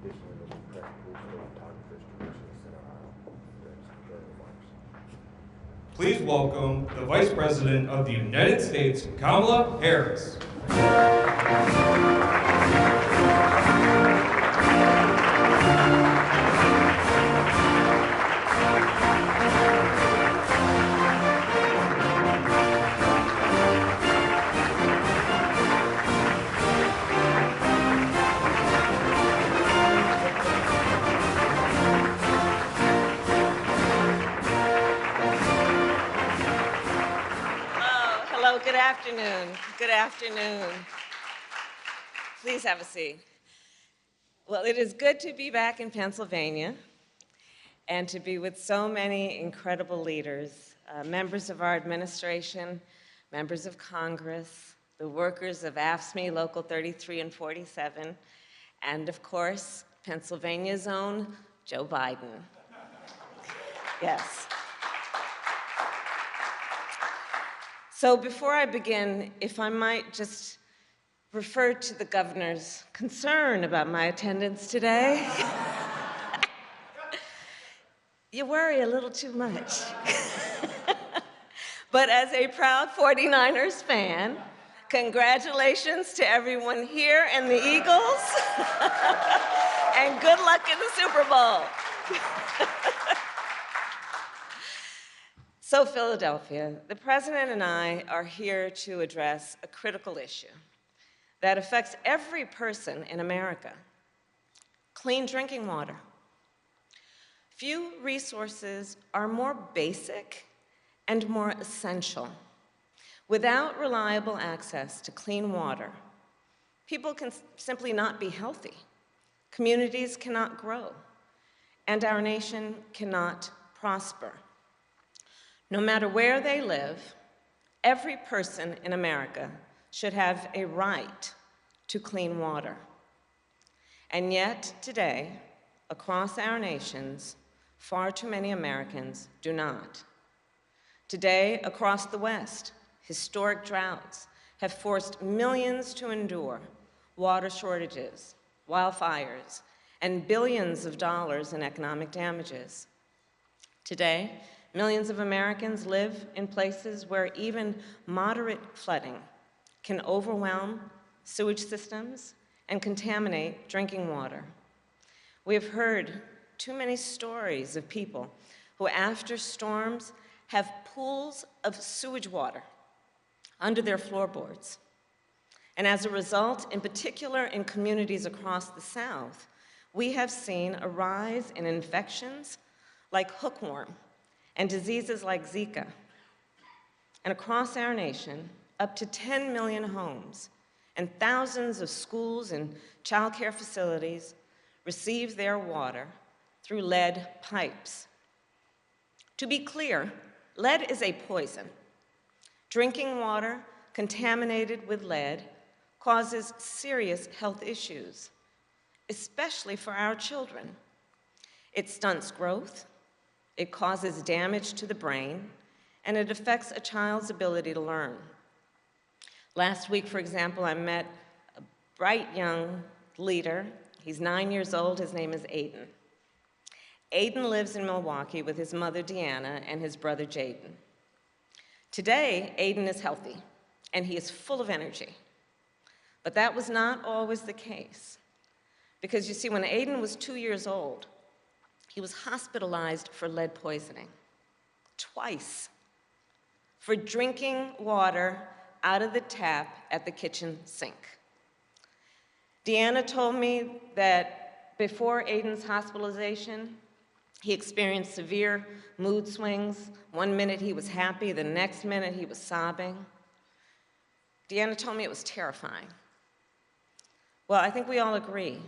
additionally, there'll be press booths for photographers to reach the center aisle during remarks. Please welcome the Vice President of the United States, Kamala Harris. Hello, good afternoon. Good afternoon. Please have a seat. Well, it is good to be back in Pennsylvania and to be with so many incredible leaders, members of our administration, members of Congress, the workers of AFSCME Local 33 and 47, and of course, Pennsylvania's own Joe Biden. Yes. So before I begin, if I might just refer to the governor's concern about my attendance today. You worry a little too much. But as a proud 49ers fan, congratulations to everyone here and the Eagles, and good luck in the Super Bowl. So Philadelphia, the President and I are here to address a critical issue that affects every person in America: clean drinking water. Few resources are more basic and more essential. Without reliable access to clean water, people can simply not be healthy, communities cannot grow, and our nation cannot prosper. No matter where they live, every person in America should have a right to clean water. And yet, today, across our nations, far too many Americans do not. Today, across the West, historic droughts have forced millions to endure water shortages, wildfires, and billions of dollars in economic damages. Today, millions of Americans live in places where even moderate flooding can overwhelm sewage systems and contaminate drinking water. We have heard too many stories of people who, after storms, have pools of sewage water under their floorboards. And as a result, in particular in communities across the South, we have seen a rise in infections like hookworm and diseases like Zika. And across our nation, up to 10 million homes and thousands of schools and childcare facilities receive their water through lead pipes. To be clear, lead is a poison. Drinking water contaminated with lead causes serious health issues, especially for our children. It stunts growth, it causes damage to the brain, and it affects a child's ability to learn. Last week, for example, I met a bright young leader. He's 9 years old. His name is Aiden. Aiden lives in Milwaukee with his mother, Deanna, and his brother, Jaden. Today, Aiden is healthy, and he is full of energy. But that was not always the case. Because you see, when Aiden was 2 years old, he was hospitalized for lead poisoning, twice, for drinking water out of the tap at the kitchen sink. Deanna told me that before Aiden's hospitalization, he experienced severe mood swings. One minute he was happy, the next minute he was sobbing. Deanna told me it was terrifying. Well, I think we all agree,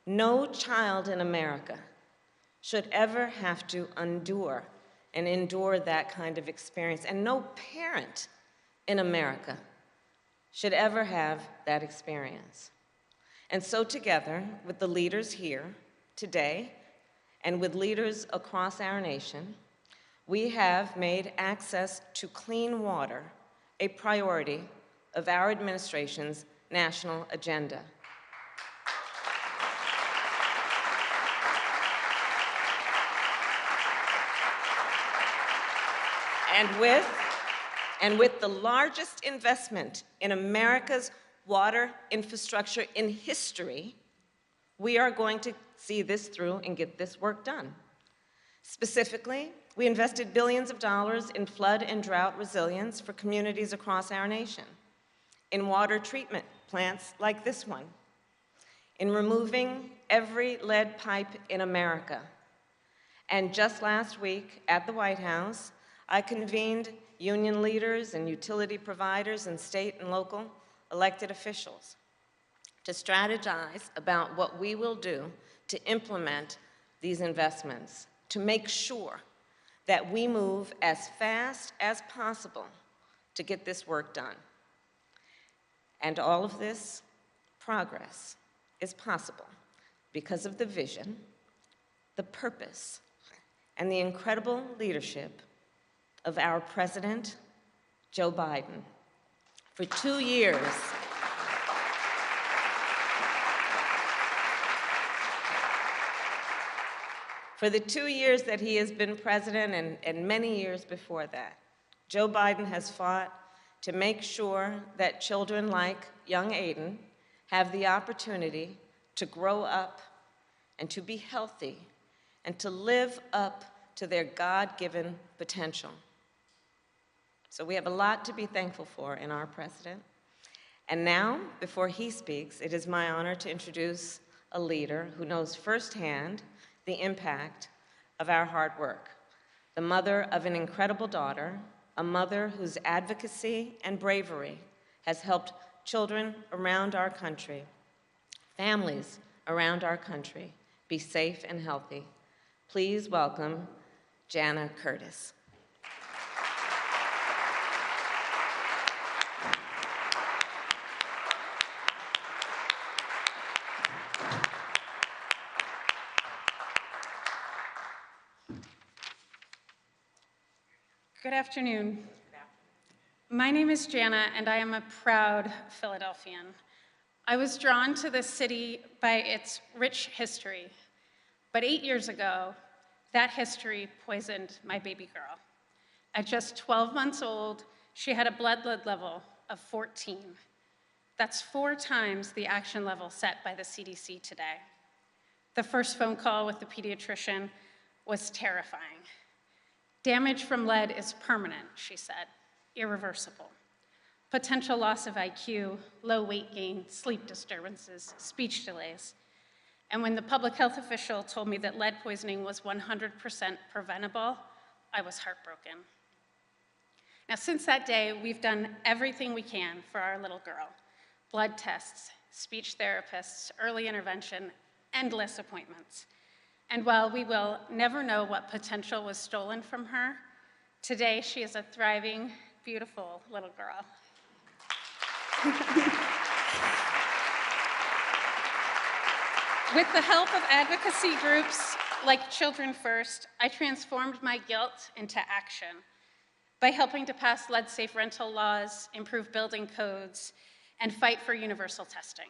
no child in America should ever have to endure that kind of experience, and no parent in America should ever have that experience. And so together, with the leaders here today, and with leaders across our nation, we have made access to clean water a priority of our administration's national agenda. And with the largest investment in America's water infrastructure in history, we are going to see this through and get this work done. Specifically, we invested billions of dollars in flood and drought resilience for communities across our nation, in water treatment plants like this one, in removing every lead pipe in America. And just last week at the White House, I convened union leaders and utility providers and state and local elected officials to strategize about what we will do to implement these investments, to make sure that we move as fast as possible to get this work done. And all of this progress is possible because of the vision, the purpose, and the incredible leadership of our President, Joe Biden. For 2 years, for the 2 years that he has been president and many years before that, Joe Biden has fought to make sure that children like young Aiden have the opportunity to grow up and to be healthy and to live up to their God-given potential. So we have a lot to be thankful for in our president. And now, before he speaks, it is my honor to introduce a leader who knows firsthand the impact of our hard work, the mother of an incredible daughter, a mother whose advocacy and bravery has helped children around our country, families around our country, be safe and healthy. Please welcome Jana Curtis. Good afternoon. My name is Jana, and I am a proud Philadelphian. I was drawn to this city by its rich history, but 8 years ago, that history poisoned my baby girl. At just 12 months old, she had a blood lead level of 14. That's 4 times the action level set by the CDC today. The first phone call with the pediatrician was terrifying. Damage from lead is permanent, she said, irreversible. Potential loss of IQ, low weight gain, sleep disturbances, speech delays. And when the public health official told me that lead poisoning was 100% preventable, I was heartbroken. Now, since that day, we've done everything we can for our little girl. Blood tests, speech therapists, early intervention, endless appointments. And while we will never know what potential was stolen from her, today she is a thriving, beautiful little girl. With the help of advocacy groups like Children First, I transformed my guilt into action by helping to pass lead-safe rental laws, improve building codes, and fight for universal testing.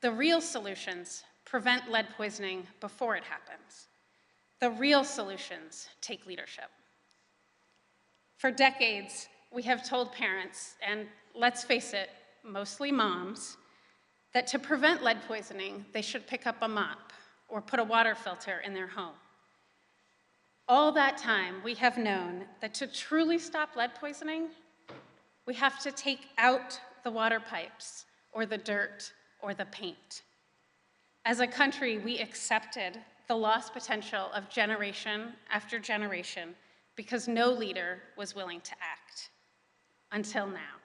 The real solutions prevent lead poisoning before it happens. The real solutions take leadership. For decades, we have told parents, and let's face it, mostly moms, that to prevent lead poisoning, they should pick up a mop or put a water filter in their home. All that time, we have known that to truly stop lead poisoning, we have to take out the water pipes or the dirt or the paint. As a country, we accepted the lost potential of generation after generation because no leader was willing to act, until now.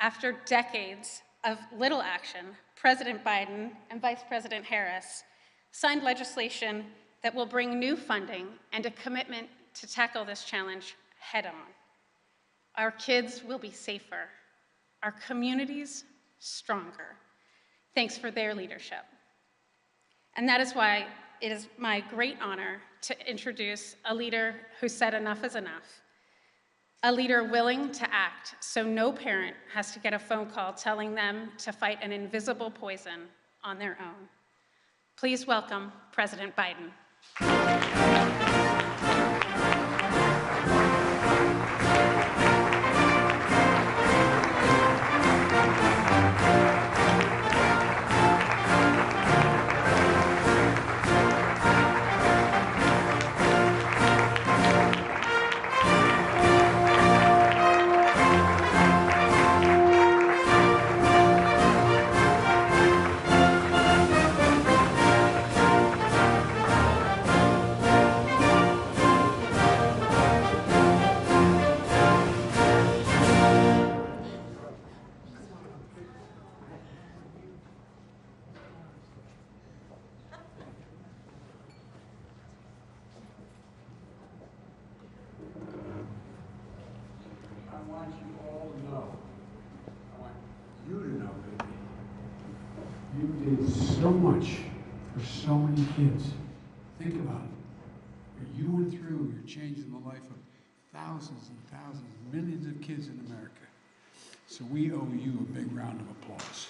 After decades of little action, President Biden and Vice President Harris signed legislation that will bring new funding and a commitment to tackle this challenge head-on. Our kids will be safer, our communities stronger, thanks for their leadership. And that is why it is my great honor to introduce a leader who said enough is enough, a leader willing to act so no parent has to get a phone call telling them to fight an invisible poison on their own. Please welcome President Biden. want you all to know, I want you to know, baby, you did so much for so many kids. Think about it. What you went through, you're changing the life of thousands and thousands, millions of kids in America. So we owe you a big round of applause.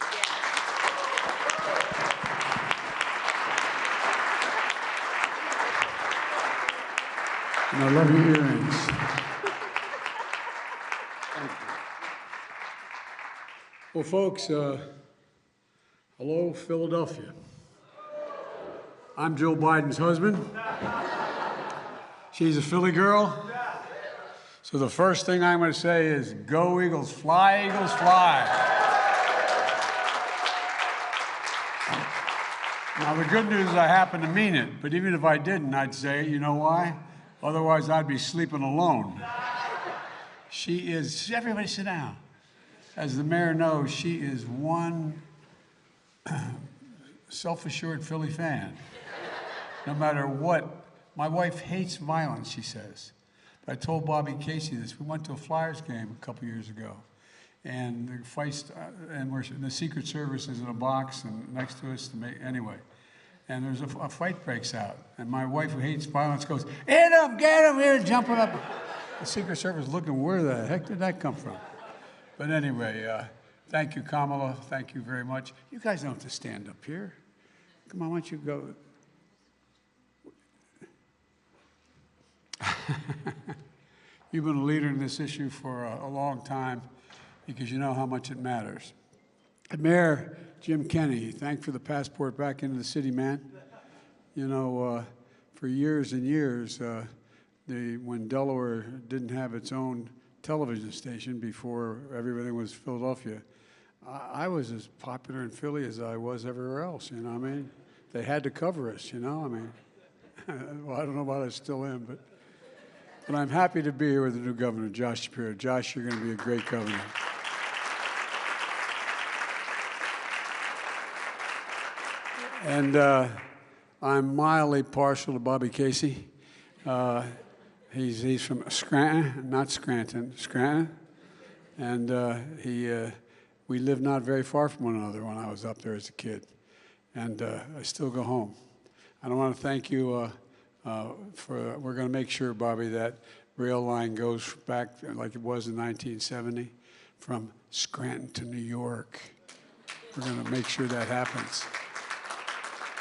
And I love your earrings. Thank you. Well, folks, hello, Philadelphia. I'm Joe Biden's husband. She's a Philly girl. So the first thing I'm going to say is, go Eagles, fly, Eagles, fly. Now, the good news is I happen to mean it, but even if I didn't, I'd say it. You know why? Otherwise, I'd be sleeping alone. She is, everybody sit down. As the mayor knows, she is one self-assured Philly fan. No matter what. My wife hates violence, she says. I told Bobby Casey this. We went to a Flyers game a couple years ago, and the fights, and the Secret Service is in a box and next to us to make anyway. And there's a fight breaks out, and my wife, who hates violence, goes, "Hit him, get him!" Here, jumping up. The Secret Service looking, where the heck did that come from? But anyway, thank you, Kamala. Thank you very much. You guys don't have to stand up here. Come on, why don't you go? You've been a leader in this issue for a long time because you know how much it matters. Mayor Jim Kenney, thank you for the passport back into the city, man. You know, for years and years, when Delaware didn't have its own television station before everything was Philadelphia, I was as popular in Philly as I was everywhere else, you know what I mean? They had to cover us, you know, I mean. Well, I don't know about I still am, but I'm happy to be here with the new governor, Josh Shapiro. Josh, you're going to be a great governor. And I'm mildly partial to Bobby Casey. He's from Scranton, not Scranton, Scranton. And we lived not very far from one another when I was up there as a kid. And I still go home. And I want to thank you we're going to make sure, Bobby, that rail line goes back like it was in 1970 from Scranton to New York. We're going to make sure that happens.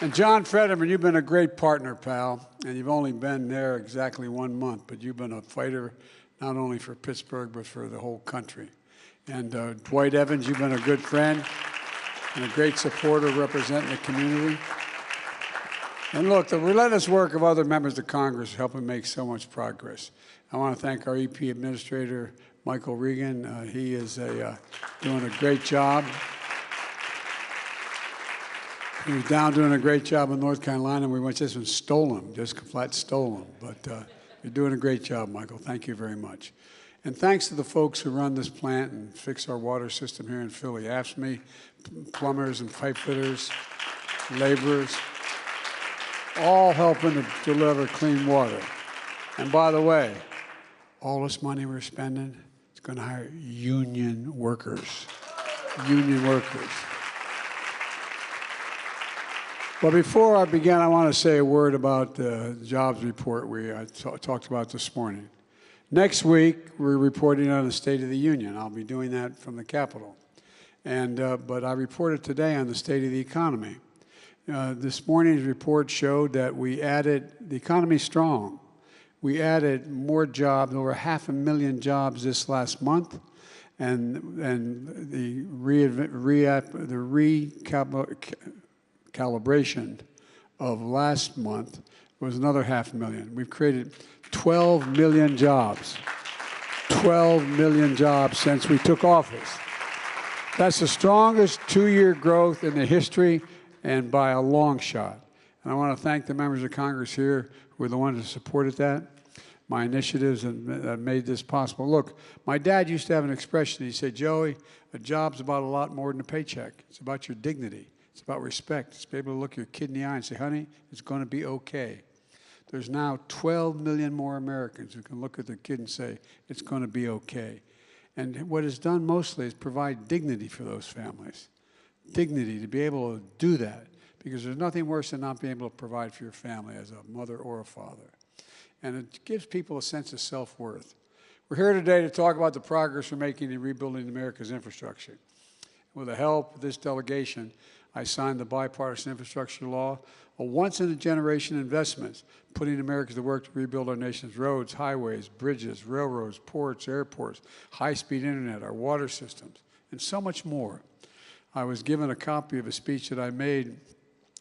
And John Fetterman, you've been a great partner, pal, and you've only been there exactly 1 month, but you've been a fighter not only for Pittsburgh, but for the whole country. And Dwight Evans, you've been a good friend and a great supporter representing the community. And look, the relentless work of other members of Congress is helping make so much progress. I want to thank our EP Administrator, Michael Regan. He is doing a great job. He was down doing a great job in North Carolina. We went just and stole him, just flat stole him. But you're doing a great job, Michael. Thank you very much. And thanks to the folks who run this plant and fix our water system here in Philly. AFSCME, plumbers and pipe fitters, laborers, all helping to deliver clean water. And by the way, all this money we're spending is going to hire union workers. Union workers. But before I begin, I want to say a word about the jobs report we talked about this morning. Next week, we're reporting on the State of the Union. I'll be doing that from the Capitol. But I reported today on the state of the economy. This morning's report showed that the economy's strong. We added more jobs, over 500,000 jobs this last month, and the recalibration of last month was another 500,000. We've created 12 million jobs. 12 million jobs since we took office. That's the strongest two-year growth in the history, and by a long shot. And I want to thank the members of Congress here who were the ones who supported that. My initiatives that made this possible. Look, my dad used to have an expression. He said, Joey, a job's about a lot more than a paycheck. It's about your dignity. It's about respect. It's to be able to look your kid in the eye and say, honey, it's going to be okay. There's now 12 million more Americans who can look at their kid and say, it's going to be okay. And what it's done mostly is provide dignity for those families. Dignity to be able to do that, because there's nothing worse than not being able to provide for your family as a mother or a father. And it gives people a sense of self-worth. We're here today to talk about the progress we're making in rebuilding America's infrastructure. With the help of this delegation, I signed the bipartisan infrastructure law, a once-in-a-generation investment, putting America to work to rebuild our nation's roads, highways, bridges, railroads, ports, airports, high-speed internet, our water systems, and so much more. I was given a copy of a speech that I made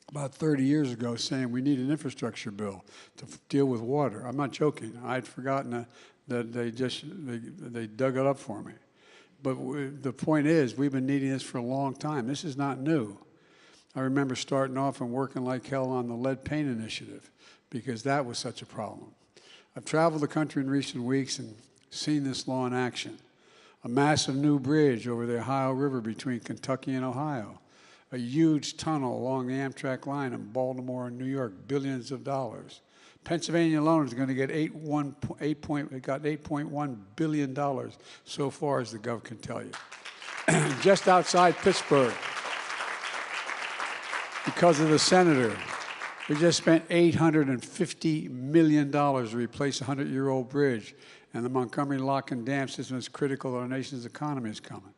about 30 years ago saying we need an infrastructure bill to deal with water. I'm not joking. I'd forgotten that they dug it up for me. But the point is, we've been needing this for a long time. This is not new. I remember starting off and working like hell on the lead paint initiative because that was such a problem. I've traveled the country in recent weeks and seen this law in action. A massive new bridge over the Ohio River between Kentucky and Ohio. A huge tunnel along the Amtrak line in Baltimore and New York, billions of dollars. Pennsylvania alone is going to get $8.1 billion so far, as the Gov can tell you. Just outside Pittsburgh, because of the senator, we just spent $850 million to replace a 100-year-old bridge, and the Montgomery Lock and Dam system is critical to our nation's economy is coming.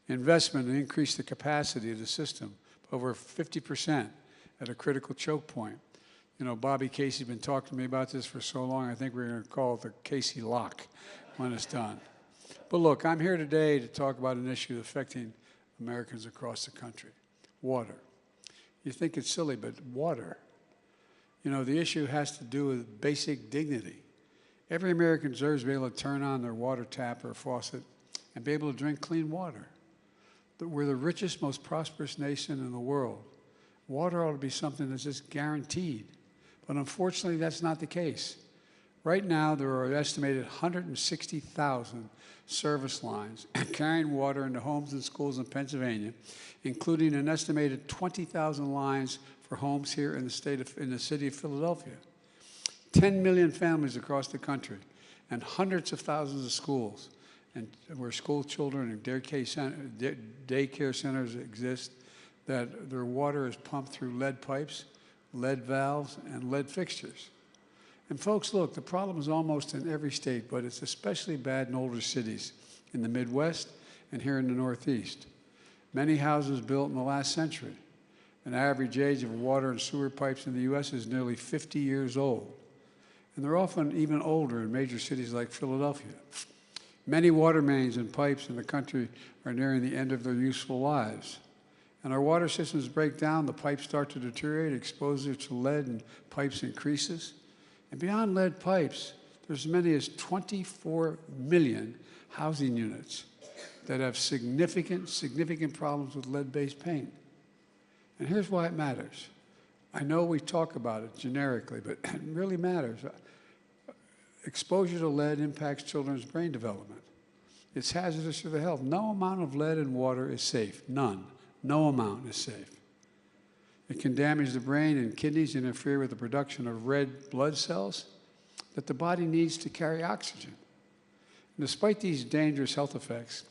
Investment to increase the capacity of the system by over 50% at a critical choke point. You know, Bobby Casey's been talking to me about this for so long, I think we're going to call it the Casey Lock when it's done. But look, I'm here today to talk about an issue affecting Americans across the country, water. You think it's silly, but water. You know, the issue has to do with basic dignity. Every American deserves to be able to turn on their water tap or faucet and be able to drink clean water. We're the richest, most prosperous nation in the world. Water ought to be something that's just guaranteed. But unfortunately, that's not the case. Right now, there are an estimated 160,000 service lines carrying water into homes and schools in Pennsylvania, including an estimated 20,000 lines for homes here in the city of Philadelphia. 10 million families across the country, and hundreds of thousands of schools, and where school children and daycare centers exist, that their water is pumped through lead pipes, lead valves, and lead fixtures. And folks, look, the problem is almost in every state, but it's especially bad in older cities, in the Midwest and here in the Northeast. Many houses built in the last century. An average age of water and sewer pipes in the U.S. is nearly 50 years old. And they're often even older in major cities like Philadelphia. Many water mains and pipes in the country are nearing the end of their useful lives. And our water systems break down, the pipes start to deteriorate, exposure to lead and pipes increases. And beyond lead pipes, there's as many as 24 million housing units that have significant problems with lead-based paint. And here's why it matters. I know we talk about it generically, but it really matters. Exposure to lead impacts children's brain development. It's hazardous to their health. No amount of lead in water is safe. None. No amount is safe. It can damage the brain and kidneys, interfere with the production of red blood cells that the body needs to carry oxygen. And despite these dangerous health effects,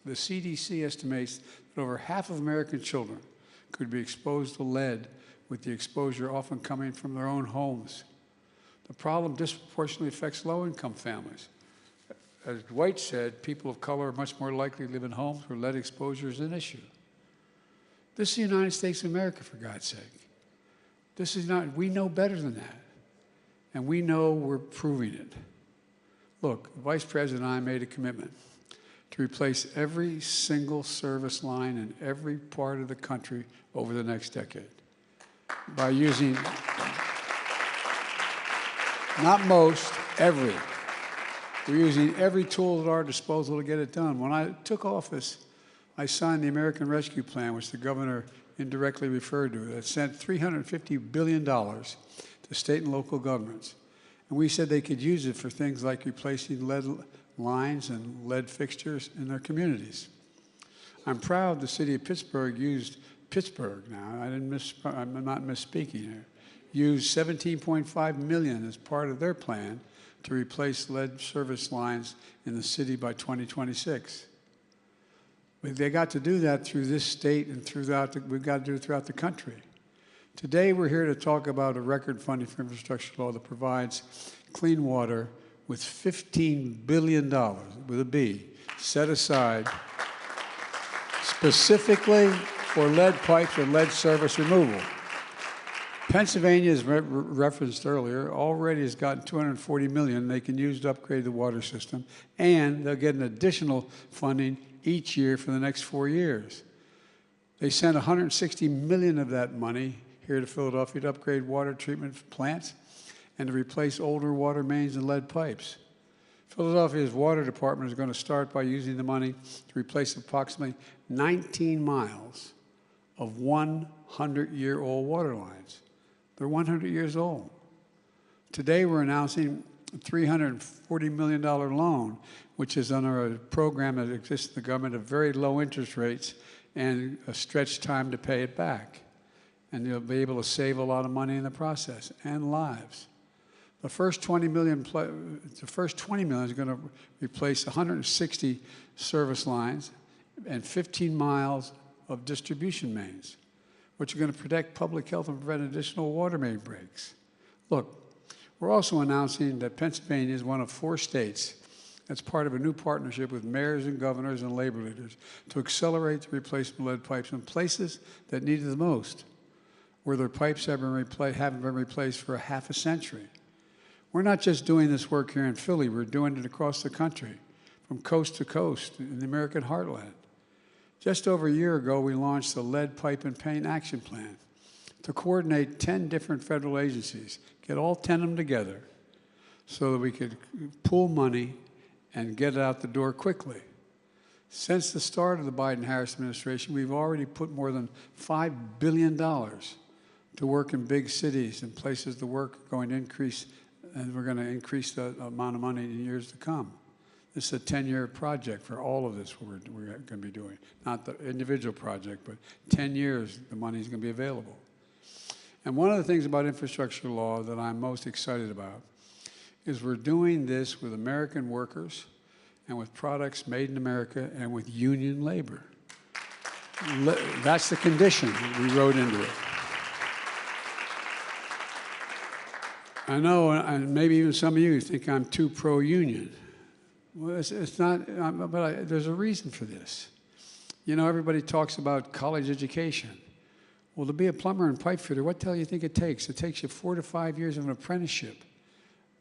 the CDC estimates that over half of American children could be exposed to lead, with the exposure often coming from their own homes. The problem disproportionately affects low-income families. As Dwight said, people of color are much more likely to live in homes where lead exposure is an issue. This is the United States of America, for God's sake. This is not, we know better than that. And we know we're proving it. Look, the Vice President and I made a commitment to replace every single service line in every part of the country over the next decade by using, not most, every. We're using every tool at our disposal to get it done. When I took office, I signed the American Rescue Plan, which the governor indirectly referred to, that sent $350 billion to state and local governments. And we said they could use it for things like replacing lead lines and lead fixtures in their communities. I'm proud the city of Pittsburgh used, I'm not misspeaking here, used $17.5 million as part of their plan to replace lead service lines in the city by 2026. But they got to do that through this state and we've got to do it throughout the country. Today, we're here to talk about a record funding for infrastructure law that provides clean water with $15 billion, with a B, set aside specifically for lead pipes or lead service removal. Pennsylvania, as referenced earlier, already has gotten $240 million they can use to upgrade the water system, and they'll get an additional funding each year for the next 4 years. They sent $160 million of that money here to Philadelphia to upgrade water treatment plants and to replace older water mains and lead pipes. Philadelphia's water department is going to start by using the money to replace approximately 19 miles of 100-year-old water lines. They're 100 years old. Today, we're announcing a $340 million loan, which is under a program that exists in the government of very low interest rates and a stretched time to pay it back. And you'll be able to save a lot of money in the process and lives. The first $20 million is going to replace 160 service lines and 15 miles of distribution mains, which are going to protect public health and prevent additional water main breaks. Look, we're also announcing that Pennsylvania is one of 4 states that's part of a new partnership with mayors and governors and labor leaders to accelerate the replacement of lead pipes in places that need it the most, where their pipes haven't been replaced for half a century. We're not just doing this work here in Philly, we're doing it across the country, from coast to coast in the American heartland. Just over a year ago, we launched the Lead Pipe and Paint Action Plan to coordinate 10 different federal agencies, get all 10 of them together so that we could pool money and get it out the door quickly. Since the start of the Biden-Harris administration, we've already put more than $5 billion to work in big cities and places the work going to increase, and we're going to increase the amount of money in years to come. This is a 10-year project for all of this we're going to be doing. Not the individual project, but 10 years the money is going to be available. And one of the things about infrastructure law that I'm most excited about is we're doing this with American workers and with products made in America and with union labor. That's the condition we wrote into it. I know, and maybe even some of you think I'm too pro-union. Well, it's not, but there's a reason for this. You know, everybody talks about college education. Well, to be a plumber and pipe fitter, what the hell do you think it takes? It takes you 4 to 5 years of an apprenticeship,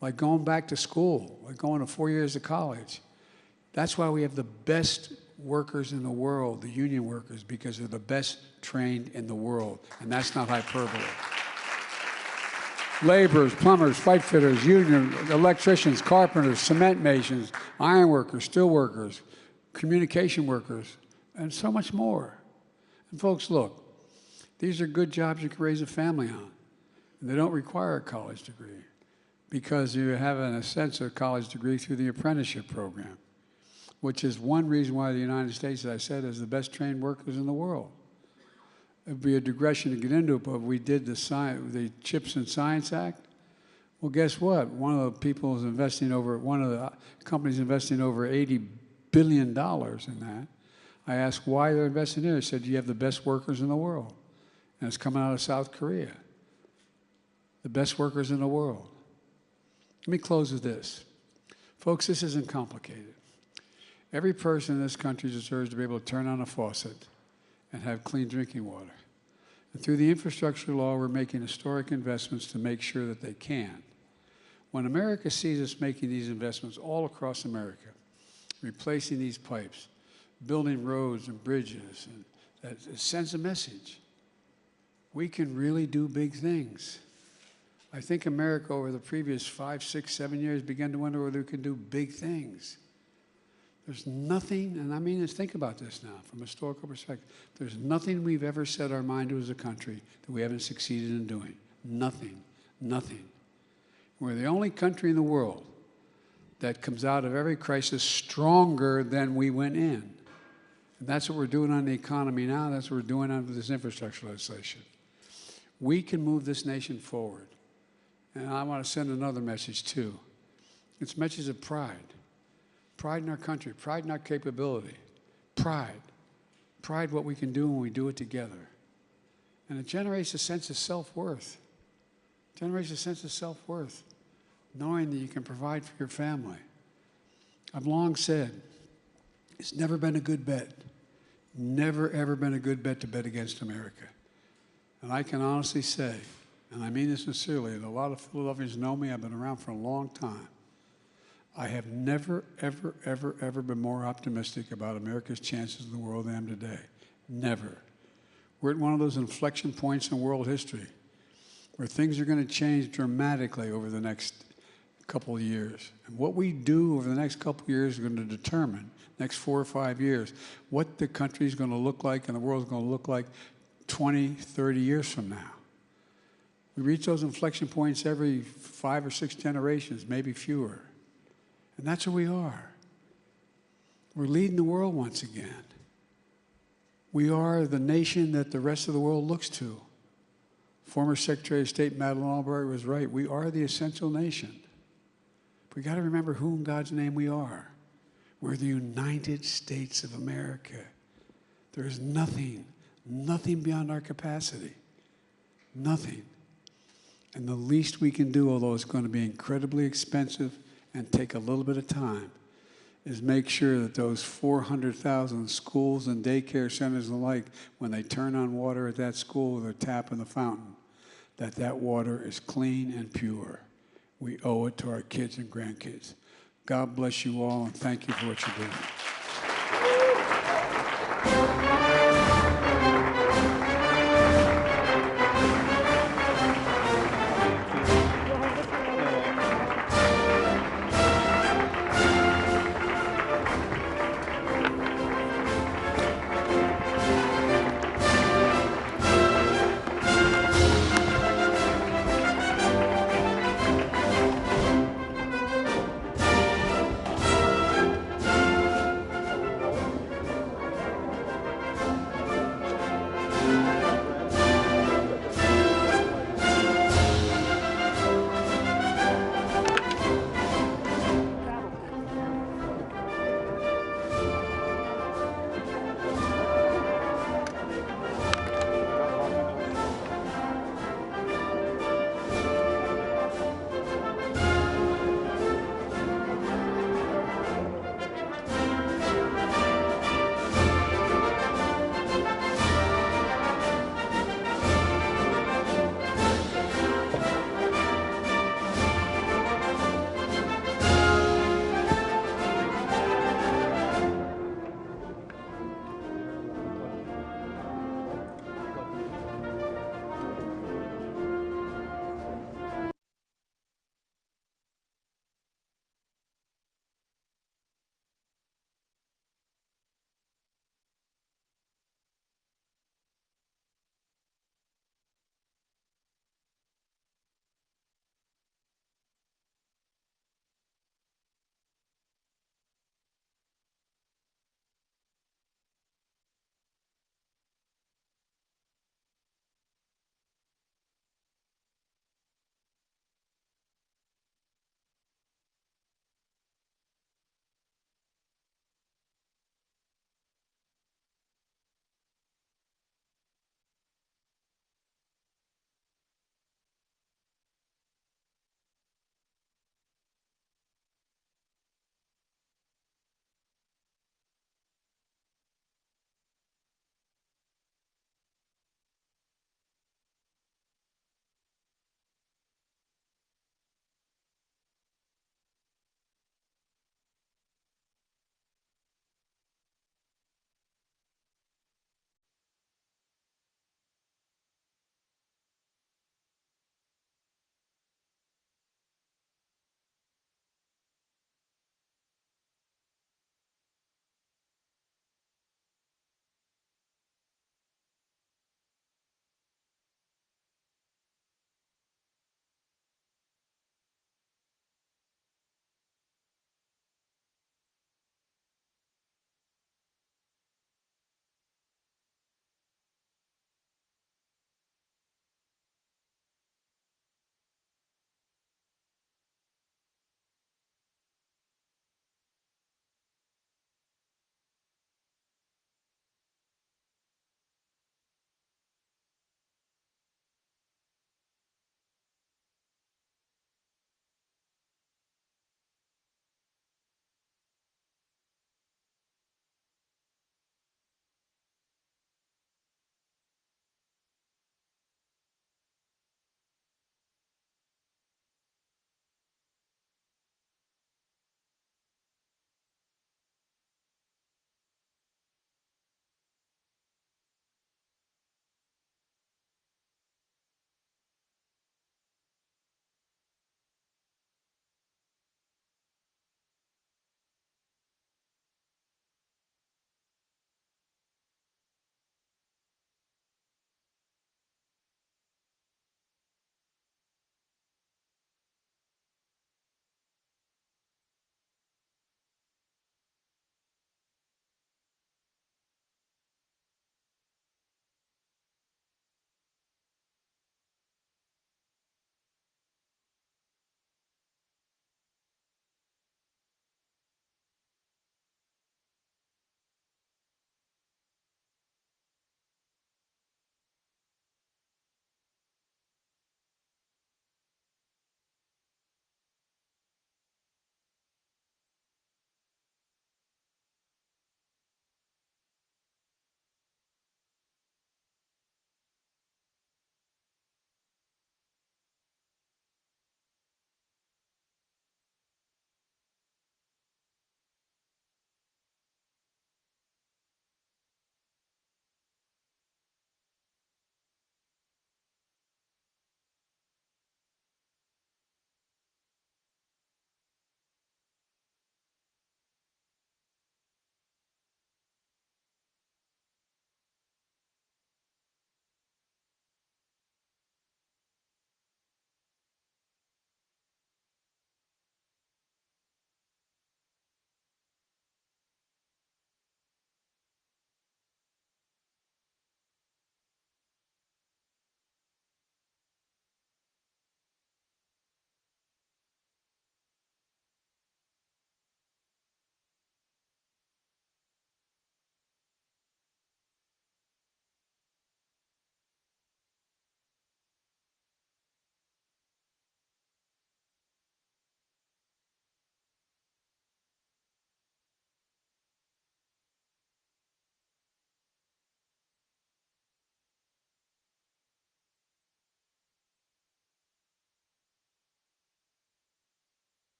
like going back to school, like going to 4 years of college. That's why we have the best workers in the world, the union workers, because they're the best trained in the world, and that's not hyperbole. Laborers, plumbers, pipe fitters, union, electricians, carpenters, cement masons, iron workers, steel workers, communication workers, and so much more. And folks, look, these are good jobs you can raise a family on. And they don't require a college degree because you have, in a sense, a college degree through the apprenticeship program, which is one reason why the United States, as I said, has the best trained workers in the world. It would be a digression to get into it, but we did the Chips and Science Act. Well, guess what? One of the people is investing one of the companies investing over $80 billion in that. I asked why they're investing there. They said, you have the best workers in the world. And it's coming out of South Korea. The best workers in the world. Let me close with this. Folks, this isn't complicated. Every person in this country deserves to be able to turn on a faucet and have clean drinking water. And through the infrastructure law, we're making historic investments to make sure that they can. When America sees us making these investments all across America, replacing these pipes, building roads and bridges, and that sends a message. We can really do big things. I think America over the previous 5, 6, 7 years began to wonder whether we could do big things. There's nothing, and I mean, think about this now from a historical perspective. There's nothing we've ever set our mind to as a country that we haven't succeeded in doing. Nothing. Nothing. We're the only country in the world that comes out of every crisis stronger than we went in. And that's what we're doing on the economy now. That's what we're doing under this infrastructure legislation. We can move this nation forward. And I want to send another message, too. It's messages of pride. Pride in our country, pride in our capability, pride. Pride what we can do when we do it together. And it generates a sense of self-worth. It generates a sense of self-worth, knowing that you can provide for your family. I've long said, it's never been a good bet. Never, ever been a good bet to bet against America. And I can honestly say, and I mean this sincerely, and a lot of Philadelphians know me, I've been around for a long time. I have never, ever, ever, ever been more optimistic about America's chances in the world than I am today. Never. We're at one of those inflection points in world history where things are going to change dramatically over the next couple of years. And what we do over the next couple of years is going to determine, next 4 or 5 years, what the country is going to look like and the world is going to look like 20, 30 years from now. We reach those inflection points every 5 or 6 generations, maybe fewer. And that's who we are. We're leading the world once again. We are the nation that the rest of the world looks to. Former Secretary of State Madeleine Albright was right. We are the essential nation. But we got to remember who in God's name we are. We're the United States of America. There is nothing beyond our capacity. Nothing. And the least we can do, although it's going to be incredibly expensive and take a little bit of time, is make sure that those 400,000 schools and daycare centers and the like, when they turn on water at that school with a tap in the fountain, that water is clean and pure. We owe it to our kids and grandkids. God bless you all, and thank you for what you're doing.